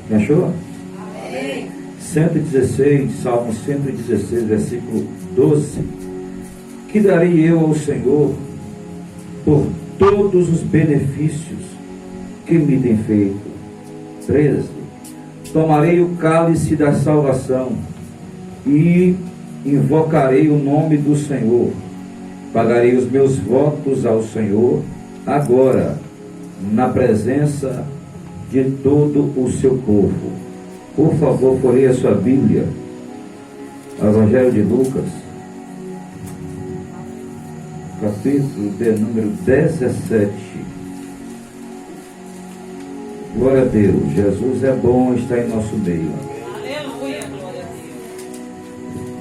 Me achou? 116, Salmo 116, versículo 12. Que darei eu ao Senhor por todos os benefícios que me tem feito? 13. Tomarei o cálice da salvação e invocarei o nome do Senhor. Pagarei os meus votos ao Senhor agora, na presença de todo o seu povo. Por favor, folheie a sua Bíblia, Evangelho de Lucas, capítulo de número 17. Glória a Deus, Jesus é bom, está em nosso meio. Aleluia, glória a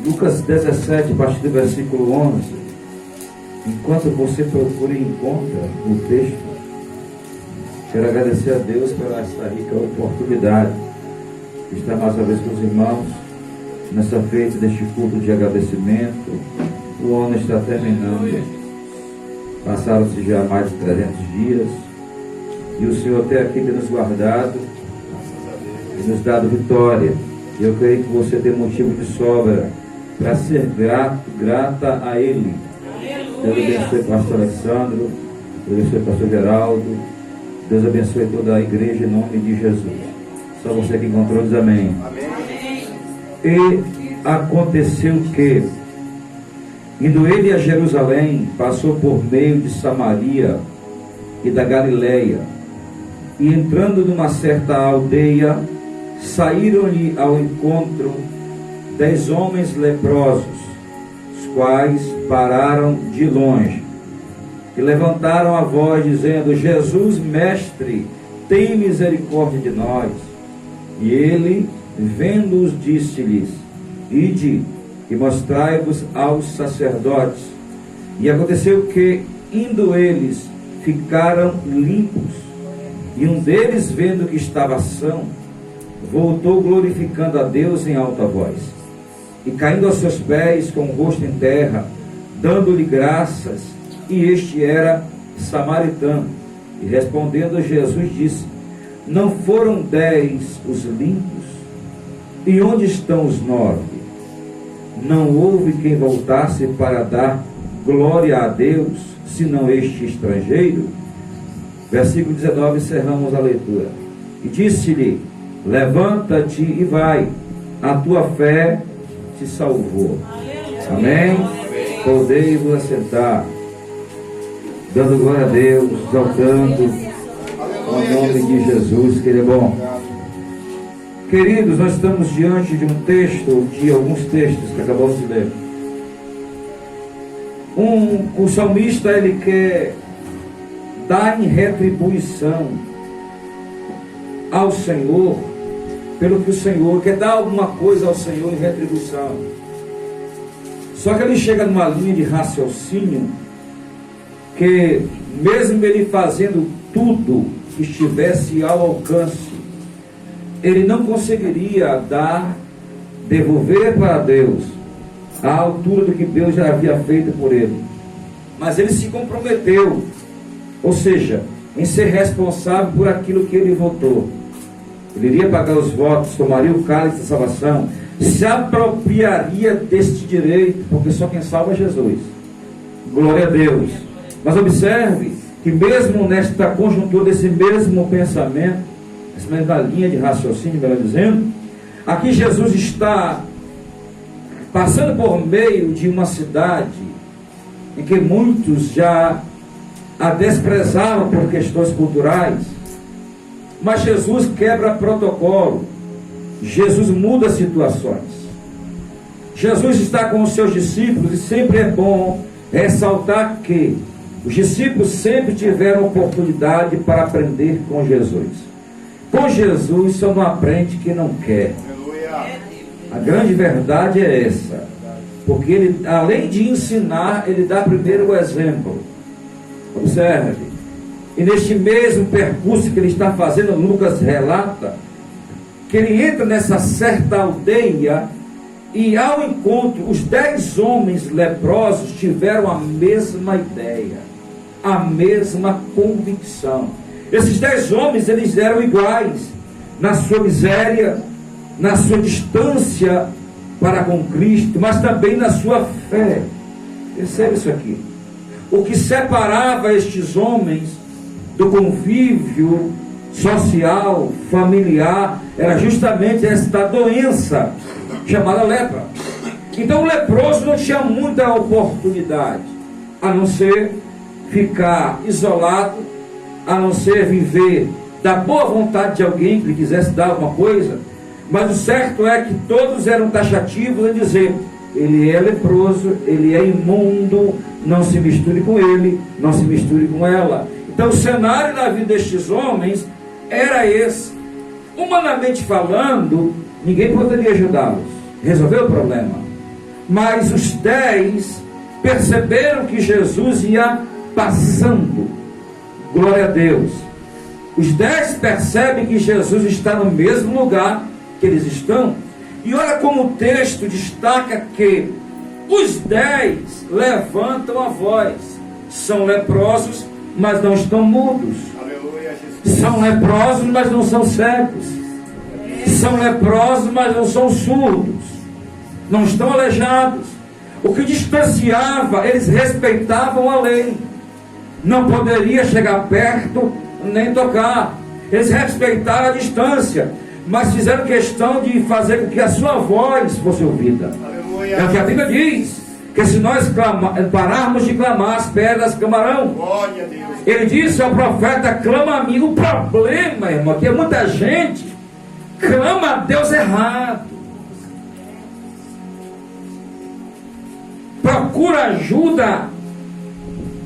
Deus. Lucas 17, a partir do versículo 11. Enquanto você procura e encontra o texto, quero agradecer a Deus pela essa rica oportunidade de estar mais uma vez com os irmãos nessa feita deste culto de agradecimento. O ano está terminando, passaram-se já mais de 300 dias e o Senhor até aqui tem nos guardado e nos dado vitória. E eu creio que você tem motivo de sobra para ser grata a Ele. Deus abençoe o pastor Alexandro, Deus abençoe o pastor Geraldo, Deus abençoe toda a igreja em nome de Jesus. Só você que encontrou, diz amém. E aconteceu que, indo ele a Jerusalém, passou por meio de Samaria e da Galileia, e entrando numa certa aldeia, saíram-lhe ao encontro 10 homens leprosos, os quais pararam de longe e levantaram a voz dizendo: Jesus, mestre, tem misericórdia de nós. E ele, vendo-os, disse-lhes: ide e mostrai-vos aos sacerdotes. E aconteceu que, indo eles, ficaram limpos. E um deles, vendo que estava são, voltou glorificando a Deus em alta voz. E caindo aos seus pés, com o rosto em terra, dando-lhe graças, e este era samaritano. E respondendo Jesus disse: não foram 10 os limpos? E onde estão os 9? Não houve quem voltasse para dar glória a Deus, senão este estrangeiro? Versículo 19, encerramos a leitura. E disse-lhe: levanta-te e vai, a tua fé te salvou. Amém? Podei-vos assentar, dando glória a Deus, exaltando o nome de Jesus, que Ele é bom. Queridos, nós estamos diante de um texto, de alguns textos que acabamos de ler. O salmista, ele quer dar em retribuição ao Senhor, pelo que o Senhor quer dar alguma coisa ao Senhor em retribuição. Só que ele chega numa linha de raciocínio que, mesmo ele fazendo tudo que estivesse ao alcance, ele não conseguiria devolver para Deus a altura do que Deus já havia feito por ele. Mas ele se comprometeu, ou seja, em ser responsável por aquilo que ele votou. Ele iria pagar os votos, tomaria o cálice da salvação, se apropriaria deste direito, porque só quem salva é Jesus. Glória a Deus. Mas observe que mesmo nesta conjuntura desse mesmo pensamento, essa mesma linha de raciocínio, melhor dizendo, aqui Jesus está passando por meio de uma cidade em que muitos já a desprezavam por questões culturais, mas Jesus quebra protocolo, Jesus muda situações. Jesus está com os seus discípulos e sempre é bom ressaltar que os discípulos sempre tiveram oportunidade para aprender com Jesus. Com Jesus só não aprende quem não quer. A grande verdade é essa, porque ele, além de ensinar, ele dá primeiro o exemplo. Observe, e neste mesmo percurso que ele está fazendo, Lucas relata que ele entra nessa certa aldeia e, ao encontro, os 10 homens leprosos tiveram a mesma ideia, a mesma convicção. Esses 10 homens, eles eram iguais, na sua miséria, na sua distância para com Cristo, mas também na sua fé. Perceba isso aqui. O que separava estes homens do convívio social, familiar, era justamente esta doença chamada lepra. Então o leproso não tinha muita oportunidade, a não ser ficar isolado, a não ser viver da boa vontade de alguém que lhe quisesse dar alguma coisa. Mas o certo é que todos eram taxativos em dizer: ele é leproso, ele é imundo, não se misture com ele, não se misture com ela. Então o cenário na vida destes homens era esse. Humanamente falando, ninguém poderia ajudá-los, resolver o problema. Mas os 10 perceberam que Jesus ia passando. Glória a Deus. Os 10 percebem que Jesus está no mesmo lugar que eles estão. E olha como o texto destaca que os 10 levantam a voz. São leprosos, mas não estão mudos. Aleluia, Jesus. São leprosos, mas não são cegos. São leprosos, mas não são surdos. Não estão aleijados. O que distanciava, eles respeitavam a lei. Não poderia chegar perto nem tocar. Eles respeitaram a distância, mas fizeram questão de fazer com que a sua voz fosse ouvida. Aleluia. É o que a Bíblia diz, que se nós pararmos de clamar, as pedras clamarão. Glória a Deus. Ele disse ao profeta: clama a mim. O problema, irmão, é que muita gente clama a Deus errado. Procura ajuda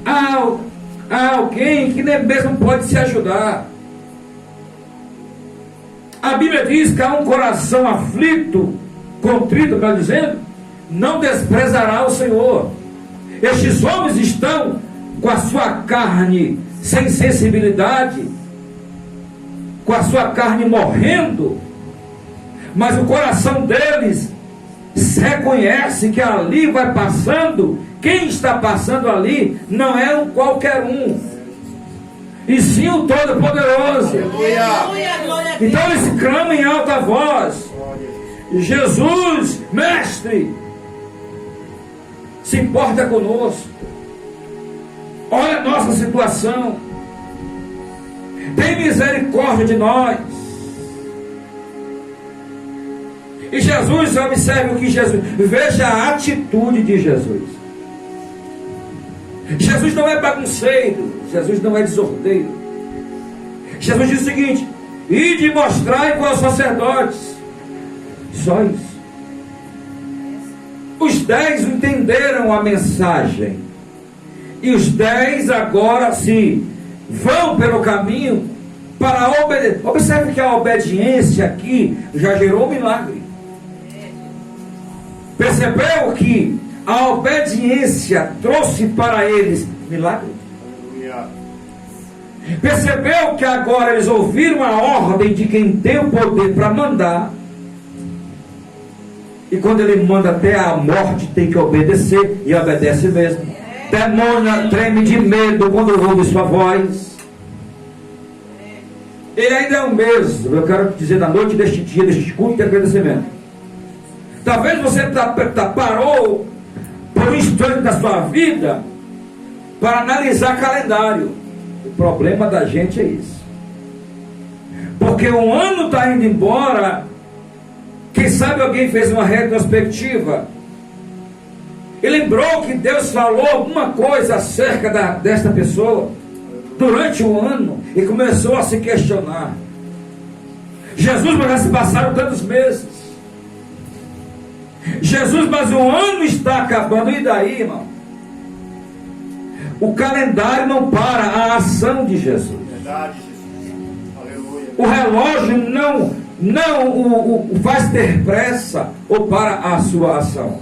a alguém que nem mesmo pode se ajudar. A Bíblia diz que há um coração aflito, contrito, está dizendo, não desprezará o Senhor. Estes homens estão com a sua carne sem sensibilidade, com a sua carne morrendo, mas o coração deles reconhece que ali vai passando. Quem está passando ali não é um qualquer um, e sim o Todo-Poderoso. Então eles clamam em alta voz: Jesus, Mestre, se importa conosco, olha a nossa situação, tem misericórdia de nós. E Jesus, observe o que Jesus, veja a atitude de Jesus. Jesus não é bagunceiro, Jesus não é desordeiro. Jesus diz o seguinte: ide mostrai aos sacerdotes. Só isso. Os 10 entenderam a mensagem, e os 10 agora se vão pelo caminho para obedecer. Observe que a obediência aqui já gerou um milagre. Percebeu que a obediência trouxe para eles milagre? Percebeu que agora eles ouviram a ordem de quem tem o poder para mandar, e quando ele manda até a morte tem que obedecer, e obedece mesmo. Demônio treme de medo quando ouve sua voz. Ele ainda é o mesmo. Eu quero dizer, na noite deste dia, deste culto de agradecimento, talvez você parou por um instante da sua vida para analisar calendário. O problema da gente é isso, porque um ano está indo embora. Quem sabe alguém fez uma retrospectiva e lembrou que Deus falou alguma coisa acerca desta pessoa durante o ano e começou a se questionar. Jesus, mas já se passaram tantos meses. Jesus, mas o ano está acabando. E daí, irmão? O calendário não para a ação de Jesus. Verdade, Jesus. Aleluia. O relógio não o faz ter pressa ou para a sua ação.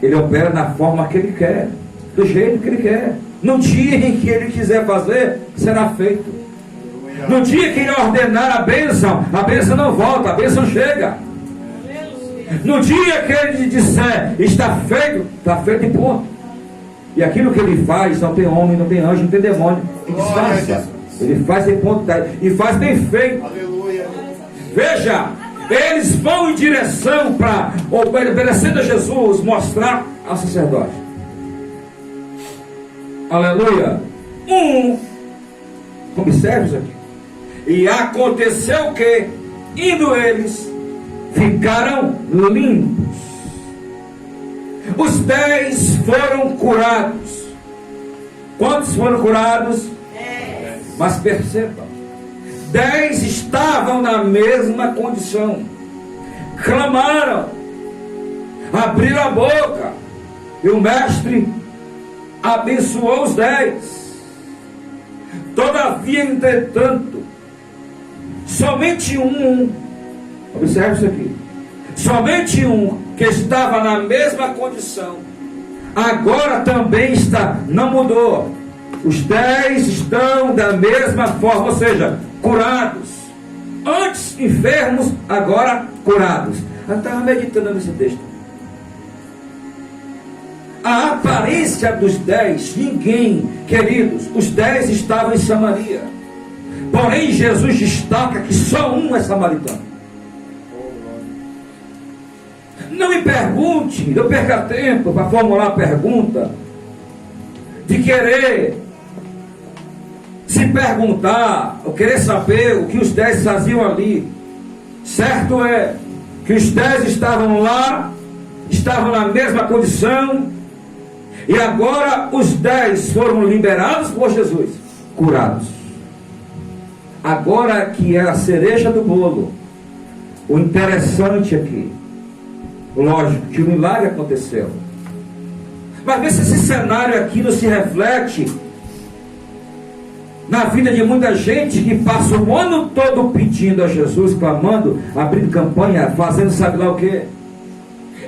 Ele opera na forma que ele quer, do jeito que ele quer. No dia em que ele quiser fazer, será feito. No dia que ele ordenar a bênção não volta, a bênção chega. No dia que ele disser está feito e ponto. E aquilo que ele faz, não tem homem, não tem anjo, não tem demônio que desfaça. Ele faz em ponto e faz bem feito. Aleluia. Veja, eles vão em direção para, obedecendo a Jesus, mostrar ao sacerdote. Aleluia. Observe isso aqui. E aconteceu que, indo eles, ficaram limpos. Os 10 foram curados. Quantos foram curados? 10. Mas percebam, 10 estavam na mesma condição. Clamaram, abriram a boca, e o mestre abençoou os 10. Todavia, entretanto, somente um, observe isso aqui, somente um que estava na mesma condição, agora também está, não mudou. Os 10 estão da mesma forma, ou seja, curados. Antes enfermos, agora curados. Eu estava meditando nesse texto. A aparência dos 10, ninguém, queridos, os 10 estavam em Samaria. Porém, Jesus destaca que só um é samaritano. Não me pergunte, eu perca tempo para formular a pergunta, de querer se perguntar, ou querer saber o que os 10 faziam ali. Certo é que os 10 estavam lá, estavam na mesma condição, e agora os 10 foram liberados por Jesus, curados. Agora que é a cereja do bolo, o interessante aqui, lógico que o milagre aconteceu, mas vê se esse cenário aqui não se reflete na vida de muita gente que passa o ano todo pedindo a Jesus, clamando, abrindo campanha, fazendo sabe lá o que.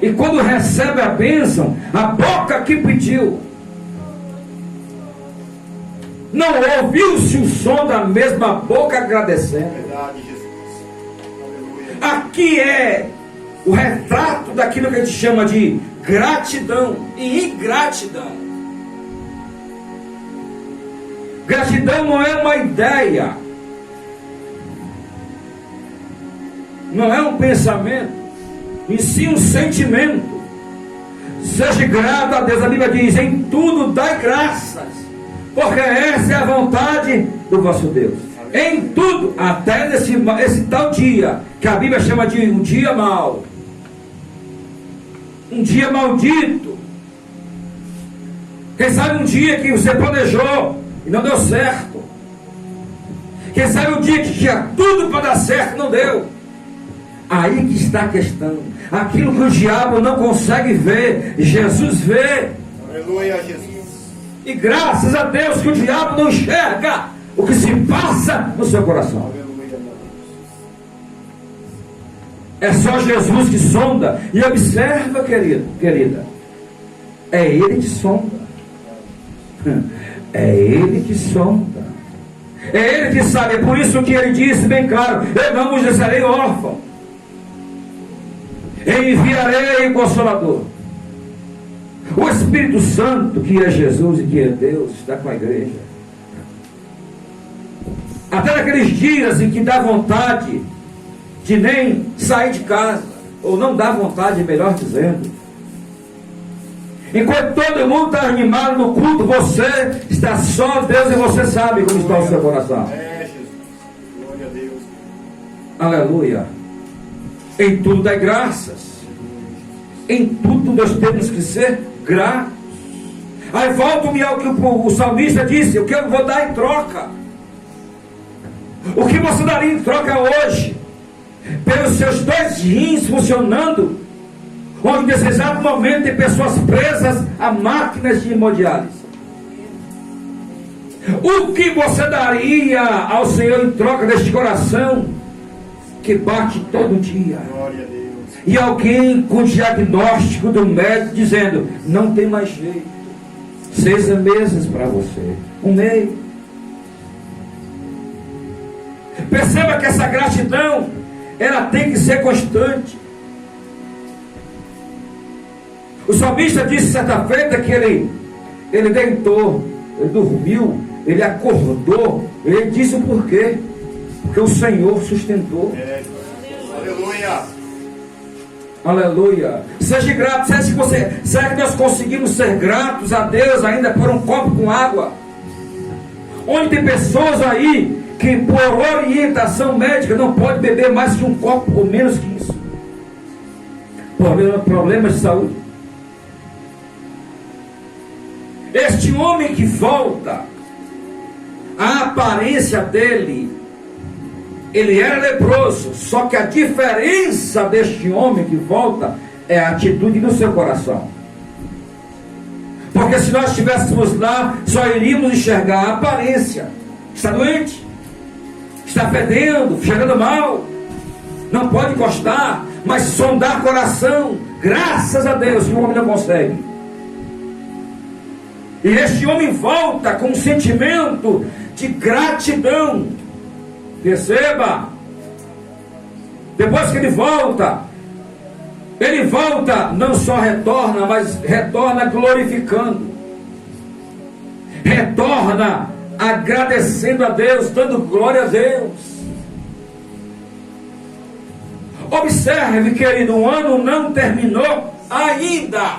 E quando recebe a bênção, a boca que pediu, não ouviu-se o som da mesma boca agradecendo. Verdade, Jesus. Aleluia. Aqui é o retrato daquilo que a gente chama de gratidão e ingratidão. Gratidão não é uma ideia, não é um pensamento, e sim um sentimento. Seja grato a Deus. A Bíblia diz: em tudo dai graças, porque essa é a vontade do vosso Deus. Em tudo, até esse tal dia, que a Bíblia chama de um dia mau, um dia maldito. Quem sabe um dia que você planejou e não deu certo. Quem sabe um dia que tinha tudo para dar certo, não deu. Aí que está a questão. Aquilo que o diabo não consegue ver, Jesus vê. Aleluia, Jesus. E graças a Deus que o diabo não enxerga o que se passa no seu coração. Aleluia, meu Deus. É só Jesus que sonda. E observa, querida, é Ele que sonda. É Ele que sonda. É Ele que sabe. É por isso que Ele disse bem claro: eu não vos deixarei órfão, enviarei o Consolador. O Espírito Santo, que é Jesus e que é Deus, está com a igreja. Até naqueles dias em que dá vontade de nem sair de casa, ou não dá vontade, melhor dizendo. Enquanto todo mundo está animado no culto, você está só Deus, e você sabe como está o seu coração. É, Jesus. Glória a Deus. Aleluia. Em tudo dai graças. Em tudo nós temos que ser gratos. Aí volto-me ao que o salmista disse: o que eu vou dar em troca? O que você daria em troca hoje? Pelos seus 2 rins funcionando, onde nesse exato momento tem pessoas presas a máquinas de hemodiálise. O que você daria ao Senhor em troca deste coração que bate todo dia? Glória a Deus. E alguém com diagnóstico do médico dizendo: não tem mais jeito, 6 meses para você, 1 mês. Perceba que essa gratidão, ela tem que ser constante. O salmista disse certa feita que ele deitou, ele dormiu, ele acordou. Ele disse o porquê: porque o Senhor sustentou. É, Aleluia. Aleluia. Seja grato. Será que nós conseguimos ser gratos a Deus ainda por um copo com água? Onde tem pessoas aí que por orientação médica não pode beber mais que um copo ou menos que isso. Problemas de saúde. Este homem que volta, a aparência dele, ele era leproso, só que a diferença deste homem que volta é a atitude do seu coração. Porque se nós estivéssemos lá, só iríamos enxergar a aparência. Está doente, está fedendo, cheirando mal, não pode encostar, mas sondar coração, graças a Deus, que o homem não consegue. E este homem volta com um sentimento de gratidão. Perceba, depois que ele volta, não só retorna, mas retorna glorificando, retorna agradecendo a Deus, dando glória a Deus. Observe, querido, o ano não terminou ainda.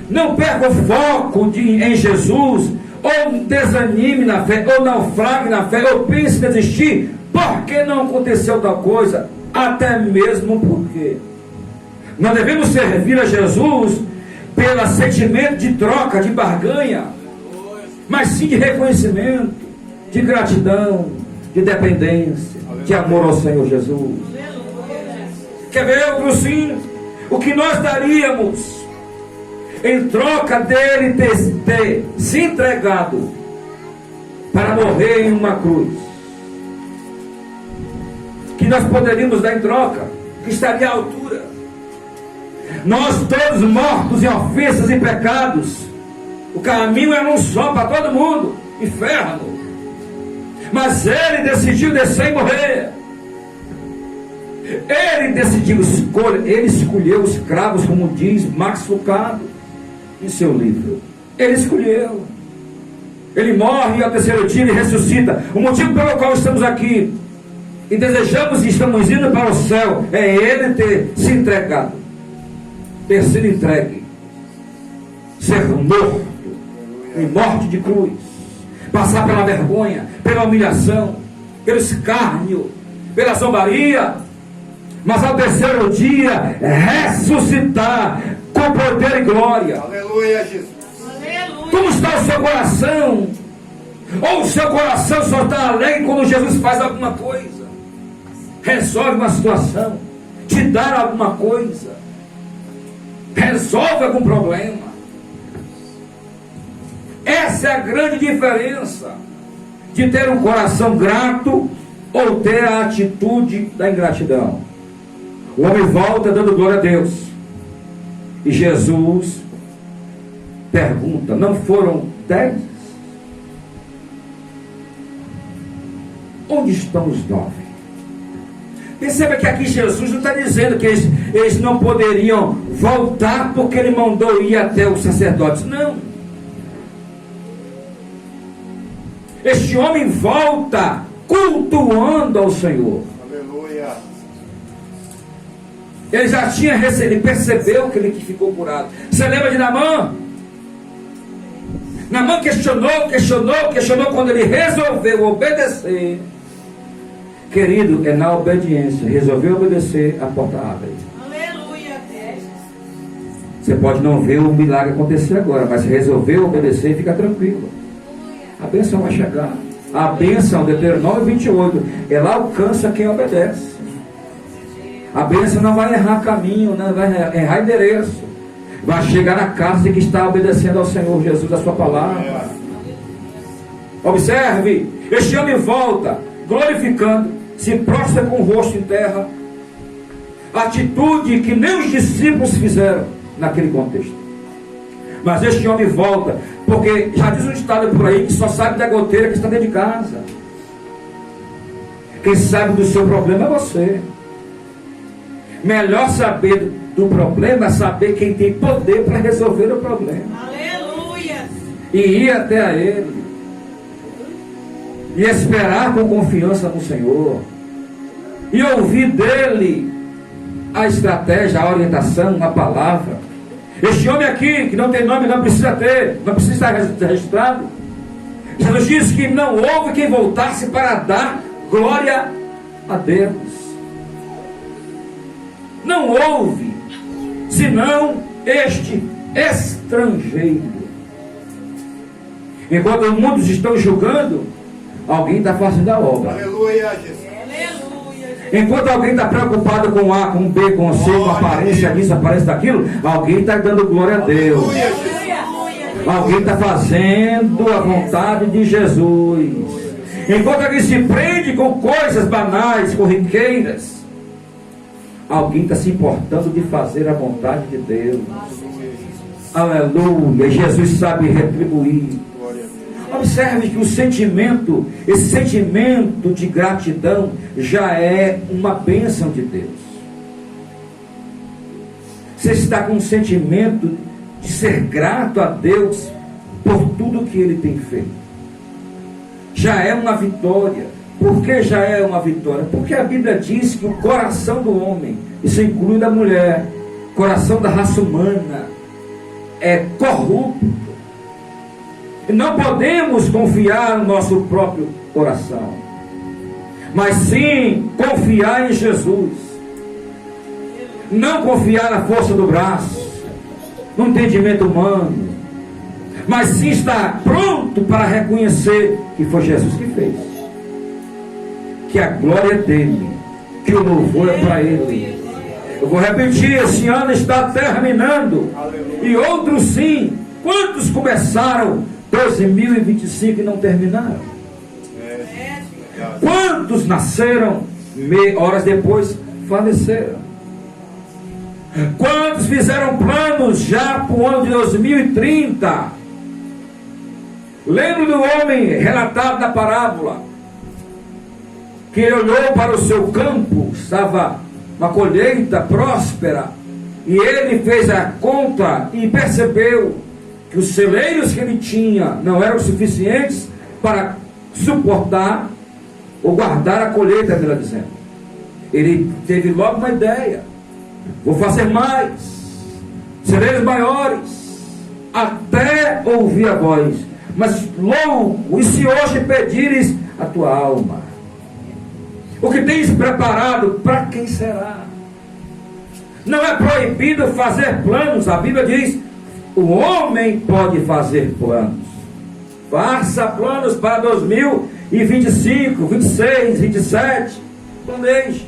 Não perca o foco em Jesus, ou desanime na fé, ou naufrague na fé, ou pense em desistir, porque não aconteceu tal coisa, até mesmo porque nós devemos servir a Jesus pelo sentimento de troca, de barganha, mas sim de reconhecimento, de gratidão, de dependência, de amor ao Senhor Jesus. Quer ver outro sim? O que nós daríamos em troca dele ter se entregado para morrer em uma cruz? Que nós poderíamos dar em troca, que estaria à altura. Nós todos mortos em ofensas e pecados, o caminho era um só para todo mundo, inferno. Mas ele decidiu descer e morrer. Ele decidiu ele escolheu os cravos, como diz Max Lucado em seu livro. Ele escolheu. Ele morre e ao terceiro dia ele ressuscita. O motivo pelo qual estamos aqui e desejamos e estamos indo para o céu é ele ter se entregado, ter sido entregue, ser morto em morte de cruz, passar pela vergonha, pela humilhação, pelo escárnio, pela zombaria, mas ao terceiro dia ressuscitar com poder e glória. Aleluia, Jesus. Como está o seu coração? Ou o seu coração só está alegre quando Jesus faz alguma coisa, resolve uma situação, te dá alguma coisa, resolve algum problema? Essa é a grande diferença de ter um coração grato ou ter a atitude da ingratidão. O homem volta dando glória a Deus, e Jesus pergunta: não foram 10? Onde estão os 9? Perceba que aqui Jesus não está dizendo que eles não poderiam voltar porque ele mandou ir até os sacerdotes. Não. Este homem volta cultuando ao Senhor. Aleluia. Ele já tinha recebido, ele percebeu que ele ficou curado. Você lembra de Naamã? Naamã questionou quando ele resolveu obedecer. Querido, é na obediência. Resolveu obedecer, a porta abre. Aleluia. Você pode não ver o milagre acontecer agora, mas se resolveu obedecer, fica tranquilo. A bênção vai chegar. A bênção, Deuteronômio 28, ela alcança quem obedece. A bênção não vai errar caminho, não vai errar endereço. Vai chegar na casa que está obedecendo ao Senhor Jesus, a sua palavra. Observe, este homem volta glorificando, se prostra com o rosto em terra. Atitude que nem os discípulos fizeram naquele contexto. Mas este homem volta, porque já diz um ditado por aí que só sabe da goteira que está dentro de casa. Quem sabe do seu problema é você. Melhor saber do problema é saber quem tem poder para resolver o problema. Aleluia. E ir até a ele. E esperar com confiança no Senhor. e ouvir dele a estratégia, a orientação, a palavra. Este homem aqui, que não tem nome, não precisa ter, não precisa estar registrado. Jesus disse que não houve quem voltasse para dar glória a Deus. Não houve, senão este estrangeiro. Enquanto muitos estão julgando, alguém está fazendo a obra. Aleluia, Jesus. Enquanto alguém está preocupado com A, com B, com C, com a aparência disso, a aparência daquilo, alguém está dando glória a Deus. Alguém está fazendo a vontade de Jesus. Enquanto alguém se prende com coisas banais, corriqueiras, alguém está se importando de fazer a vontade de Deus. Aleluia. Jesus sabe retribuir. Observe que o sentimento, esse sentimento de gratidão já é uma bênção de Deus. Você está com um sentimento de ser grato a Deus por tudo que Ele tem feito. Já é uma vitória. Por que já é uma vitória? Porque a Bíblia diz que o coração do homem, isso inclui da mulher, coração da raça humana, é corrupto. E não podemos confiar no nosso próprio coração, mas sim confiar em Jesus. Não confiar na força do braço, no entendimento humano, mas sim estar pronto para reconhecer que foi Jesus que fez, que a glória é dele, que o louvor é para ele. Eu vou repetir, esse ano está terminando, e outros sim. Quantos começaram 2025 e não terminaram? Quantos nasceram horas depois faleceram? Quantos fizeram planos já para o ano de 2030? Lembro do homem relatado na parábola, que ele olhou para o seu campo, estava uma colheita próspera, e ele fez a conta e percebeu que os celeiros que ele tinha não eram suficientes para suportar ou guardar a colheita, melhor dizendo. Ele teve logo uma ideia: vou fazer mais, celeiros maiores, até ouvir a voz. Mas logo, e se hoje pedires a tua alma, o que tens preparado, para quem será? Não é proibido fazer planos. A Bíblia diz: o homem pode fazer planos. Faça planos para 2025, 26, 27. Planeje.